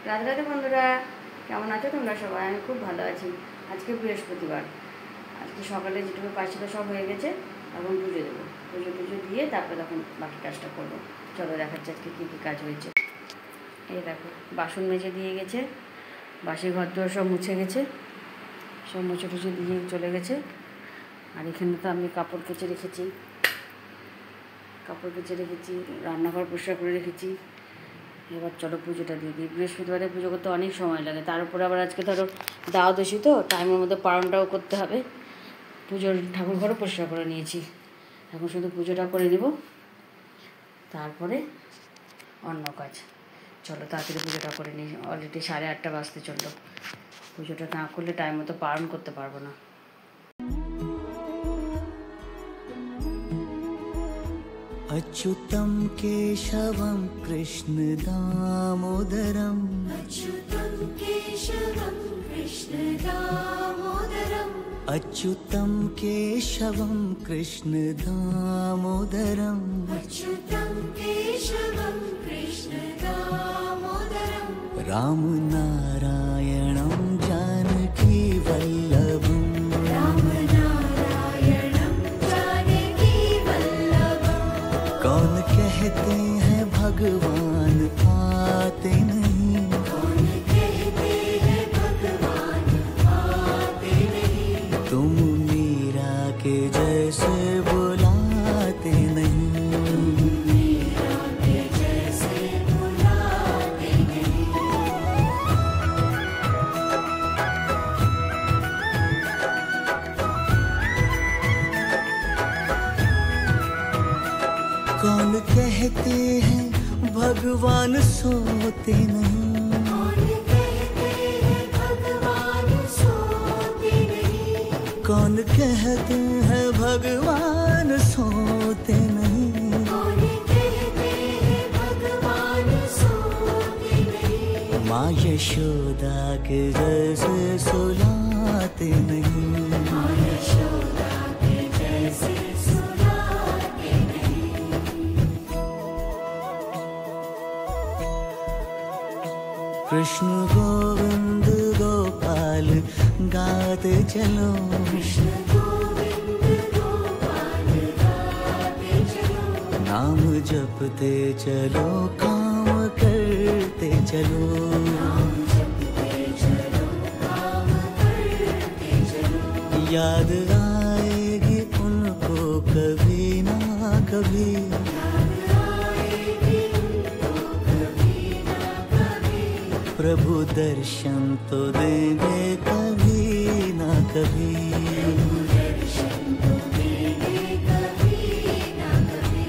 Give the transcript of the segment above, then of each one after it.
রাধে রাধে বন্ধুরা, কেমন আছো তোমরা সবাই? আমি খুব ভালো আছি। আজকে বৃহস্পতিবার, আজকে সকালে যেটুকু কাজ ছিল সব হয়ে গেছে। এখন পুজো দেবো, পুজো দিয়ে তারপরে তখন বাকি কাজটা করবো। চলো দেখাচ্ছি আজকে কী কী কাজ হয়েছে। এই দেখো, বাসন মেজে দিয়ে গেছে, বাসি ঘর দোর সব মুছে গেছে, সব মুছে টুছে দিয়ে চলে গেছে। আর এখানে তো আমি কাপড় কেচে রেখেছি, রান্নাঘর পরিষ্কার করে রেখেছি। এবার চলো পুজোটা দিয়ে দিই। বৃহস্পতিবারে পুজো করতে অনেক সময় লাগে, তার উপরে আবার আজকে ধরো দ্বাদশী, তো টাইমের মধ্যে পালনটাও করতে হবে। পুজোর ঠাকুর ঘরও পরিষ্কার করে নিয়েছি, এখন শুধু পুজোটা করে নেব, তারপরে অন্য কাজ। চলো তাড়াতাড়ি পুজোটা করে নিই, অলরেডি 8:30 বাজতে চললো। পুজোটা না করলে টাইম মতো পালন করতে পারবো না। अच्युतं केशवं कृष्ण दामोदरम् अच्युतं केशवं कृष्ण दामोदरम् अच्युतं केशवं कृष्ण दामोदरम् अच्युतं केशवं कृष्ण दामोदरम् रामनारायणं जानकी वल्लभम् रामनारायणं जानकी वल्लभम् कौन कहते हैं भगवान आते नहीं, कौन कहते हैं भगवान आते नहीं, तुम मीरा के जैसे बुलाते नहीं। मीरा के जैसे बुलाते नहीं। कौन कहते हैं भगवान सोते नहीं, कौन कहते हैं भगवान सोते नहीं, कौन कहते हैं भगवान सोते नहीं। कौन कहते हैं भगवान सोते नहीं, माँ यशोदा के जैसे सुलाते नहीं। माँ यशोदा के जैसे सुलाते नहीं। कृष्ण गोविंद गोपाल गाते चलो, कृष्ण गोविंद गोपाल गाते चलो, नाम जपते चलो, काम करते चलो। नाम जपते चलो, काम करते चलो, याद आएगी उनको कभी ना कभी, याद आएगी उनको कभी ना कभी, प्रभु दर्शन तो देंगे कभी ना कभी। दर्शन तो देंगे कभी ना कभी।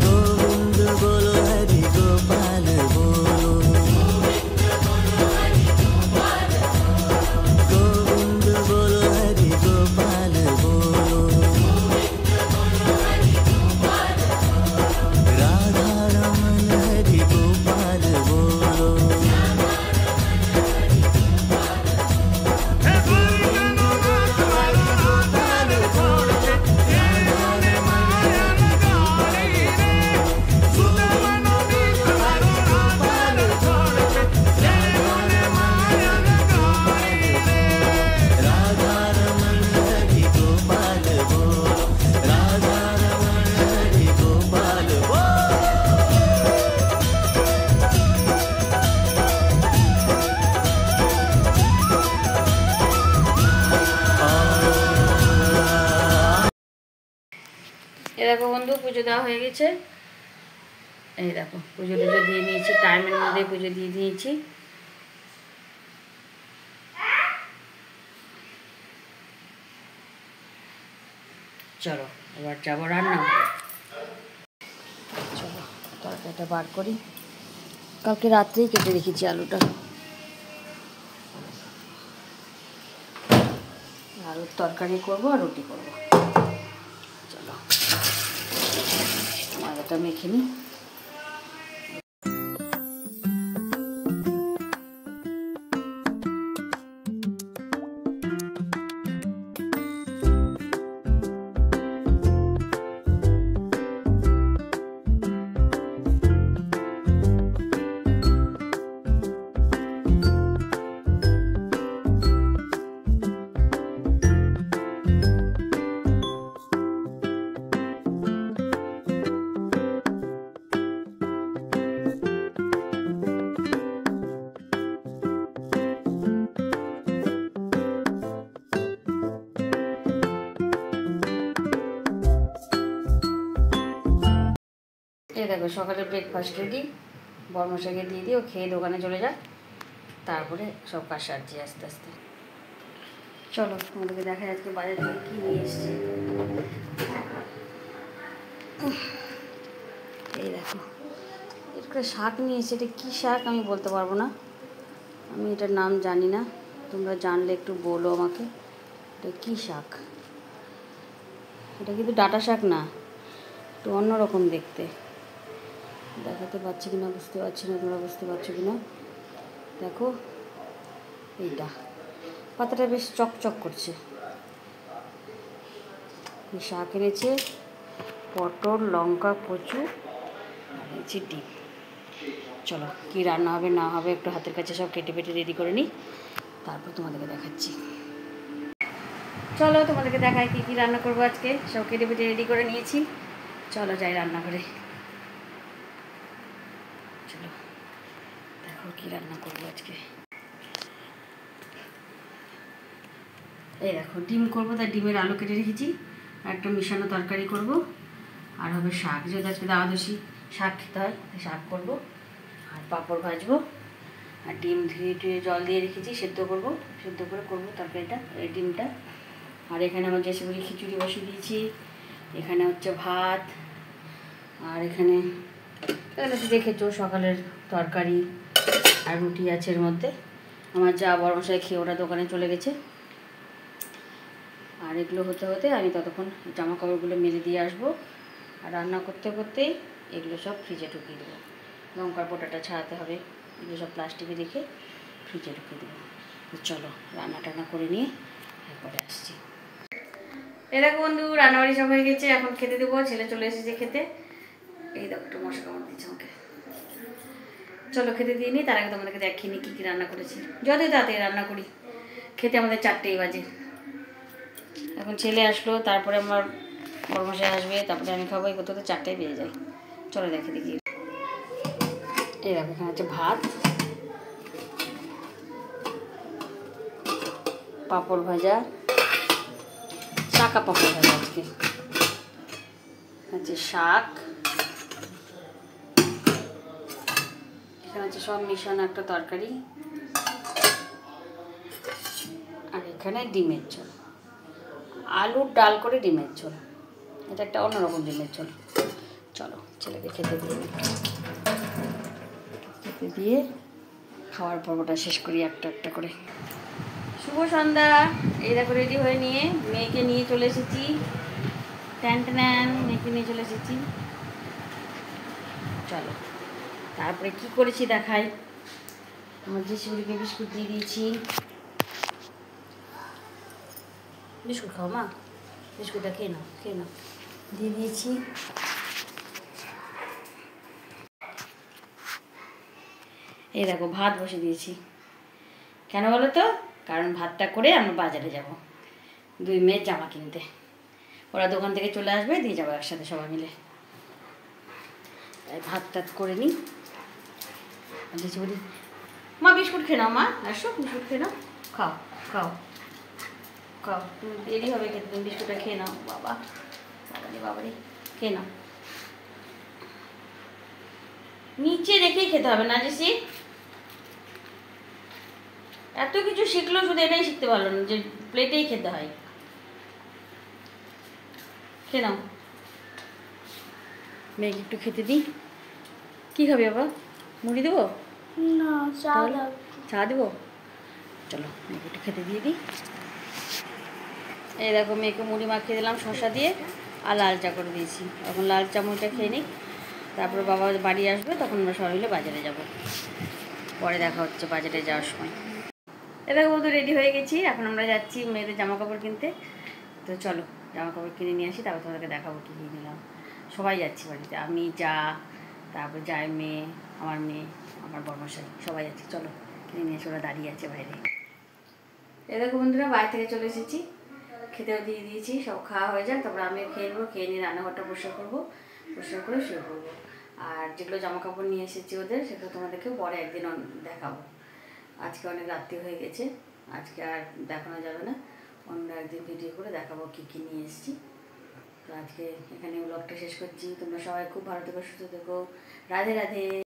गोविंद बोलो हरि गोपाल बोलो, गोविंद बोलो हरि गोपाल बोलो, राधा रमन हरि गोपाल बोलो। राधा रमन हरि गोपाल बोलो, राधा रमन हरि गोपाल बोलो। এই দেখো বন্ধু, পুজো দেওয়া হয়ে গেছে। এই দেখো পুজো টুজো দিয়ে নিয়েছি, টাইমের মধ্যে পুজো দিয়ে দিয়েছি। চলো এবার যাবো রান্নাঘরে। চলো তরকারিটা বার করি, কালকে রাত্রেই কেটে রেখেছি আলুটা। আলুর তরকারি করবো আর রুটি করবো। চলো আলুটা মেখে নিই। এই দেখো সকালে ব্রেকফাস্ট রেডি, বর্মশাইকে দিয়ে দিও, খেয়ে দোকানে চলে যাক, তারপরে সব কাজ সারছি আস্তে আস্তে। চলো তোমাদেরকে দেখা যাচ্ছে বাজার থেকে কী নিয়ে এসছি। এই দেখো একটা শাক নিয়ে এসেছি, এটা কী শাক আমি বলতে পারবো না, আমি এটার নাম জানি না, তোমরা জানলে একটু বলো আমাকে এটা কী শাক। এটা কিন্তু ডাঁটা শাক না, একটু অন্যরকম দেখতে, দেখাতে পারছি কিনা বুঝতে পারছি না, তোমরা বুঝতে পারছো কিনা। দেখো এইটা পাতাটা বেশ চকচক করছে। এই শাক এনেছে, পটল, লঙ্কা, কচু আর এনেছে ডিম। চলো কী রান্না হবে না হবে একটু হাতের কাছে সব কেটে পেটে রেডি করে নিই, তারপর তোমাদেরকে দেখাচ্ছি। চলো তোমাদেরকে দেখাই কী কী রান্না করবো আজকে, সব কেটে পেটে রেডি করে নিয়েছি। চলো যাই রান্না করে। চলো দেখো কী রান্না করবো আজকে। এই দেখো ডিম করবো, তাই ডিমের আলু কেটে রেখেছি, আর একটা মিশানো তরকারি করব, আর হবে শাক, যদি আজকে দ্বাদশী শাক খেতে হয় তাই শাক করবো, আর পাঁপড় ভাজবো, আর ডিম ধুয়ে টুয়ে জল দিয়ে রেখেছি, সেদ্ধ করবো, সেদ্ধ করে করবো তরকারিটা, এই ডিমটা। আর এখানে আমার জেসিমুড়ি খিচুড়ি বসিয়ে দিয়েছি, এখানে হচ্ছে ভাত, আর এখানে দেখেছো সকালের তরকারি আর রুটি আছে এর মধ্যে। আমার যা বড়মশাই খেয়ে ওরা দোকানে চলে গেছে, আর এগুলো হতে হতে আমি ততক্ষণ জামা কাপড়গুলো মেলে দিয়ে আসবো, আর রান্না করতে করতেই এগুলো সব ফ্রিজে ঢুকিয়ে দেবো। লঙ্কার পোটাটা ছাড়াতে হবে, এগুলো সব প্লাস্টিকে রেখে ফ্রিজে ঢুকিয়ে দেবো। চলো রান্না টান্না করে নিয়ে তারপরে আসছি। এই দেখো বন্ধু রান্নাবাড়ি সব হয়ে গেছে, এখন খেতে দেবো, ছেলে চলে এসেছে খেতে। এই দেখো একটু মশা কামড় দিচ্ছে আমাকে। চলো খেতে দিয়ে নিই, তার আগে তোমাদেরকে দেখিয়ে নিই কী কী রান্না করেছি। যতই তাড়াতাড়ি রান্না করি, খেতে আমাদের 4টেই বাজে। এখন ছেলে আসলো, তারপরে আমার বড়মশাই আসবে, তারপরে আমি খাবো, এই করতে করতে 4টেই বেজে যায়। চলো দেখে দেখি। এই দেখো এখানে হচ্ছে ভাত, পাঁপড় ভাজা, চাকা পাঁপড় ভাজা আজকে, হচ্ছে শাক, এখানে হচ্ছে সব মিশানো একটা তরকারি, আর এখানে ডিমের ঝোল, আলুর ডাল করে ডিমের ঝোল, এটা একটা অন্যরকম ডিমের ঝোল। চলো ছেলেকে খেতে দিয়ে খেতে দিয়ে খাওয়ার পর্বটা শেষ করি একটা একটা করে। শুভ সন্ধ্যা। এই দেখো রেডি হয়ে নিয়ে মেয়েকে নিয়ে চলে এসেছি, ট্যান মেয়েকে নিয়ে চলে এসেছি। চলো তারপরে কি করেছি দেখাই। আমার জেসিমুড়িকে বিস্কুট দিয়ে দিয়েছি, বিস্কুট খাও মা, বিস্কুটটা খেয়ে নাও দিয়ে দিয়েছি। এই দেখো ভাত বসে দিয়েছি, কেন বলো তো, কারণ ভাতটা করে আমরা বাজারে যাব 2 মেয়ের জামা কিনতে, ওরা দোকান থেকে চলে আসবে, দিয়ে যাবো একসাথে সবাই মিলে। তাই ভাত টাত করে নিই। আচ্ছা বলি মা বিস্কুট খেয়ে নাও, মা আসো বিস্কুট খেয়ে নাও, খাও খাও খাও, তুমি দেরি হবে খেতে, তুমি বিস্কুটটা খেয়ে নাও। বাবারে খেয়ে নাও, নিচে রেখেই খেতে হবে না জেসি, এত কিছু শিখলো শুধু এটাই শিখতে পারলো না যে প্লেটেই খেতে হয়। খেয়ে নাও, মেয়েকে একটু খেতে দিই। কী খাবি বাবা, মুড়ি দেবো না চা তাহলে? দাও। চা দেবো, চলো মেয়েকে একটু খেতে দিয়ে দিই। এই দেখো মেয়েকে মুড়ি মাখিয়ে দিলাম শসা দিয়ে, আর লাল চা করে দিয়েছি। এখন লাল চা মুড়িটা খেয়ে নিই, তারপরে বাবা বাড়ি আসবে, তখন আমরা সবাই মিলে বাজারে যাব। পরে দেখা হচ্ছে বাজারে যাওয়ার সময়। এ দেখো বন্ধু রেডি হয়ে গেছি, এখন আমরা যাচ্ছি মেয়েদের জামা কাপড় কিনতে। তো চলো জামা কাপড় কিনে নিয়ে আসি, তারপর তোমাদেরকে দেখাবো কী কিনে নিলাম। সবাই যাচ্ছি বাড়িতে, আমি যা, তারপর যায় মেয়ে, আমার মেয়ে, আমার বড়মশাই, সবাই যাচ্ছি। চলো কিনে নিয়ে এসে ওরা দাঁড়িয়ে আছে বাইরে। এ দেখো বন্ধুরা বাইরে থেকে চলে এসেছি, খেতেও দিয়ে দিয়েছি, সব খাওয়া হয়ে যাক, তারপর আমিও খেয়ে নেবো, খেয়ে নিয়ে রান্নাঘরটা পরিষ্কার করবো, পরিষ্কার করে শুয়ে পড়বো। আর যেগুলো জামা কাপড় নিয়ে এসেছি ওদের, সেগুলো তোমাদেরকে পরে একদিন দেখাবো। আজকে অনেক রাত্রি হয়ে গেছে, আজকে আর দেখানো যাবে না, অন্য একদিন ভিডিও করে দেখাবো কী কী নিয়ে এসেছি। তো আজকে এখানে ব্লগটা শেষ করছি। তোমরা সবাই খুব ভালো থেকো, সুস্থ থেকো। রাধে রাধে।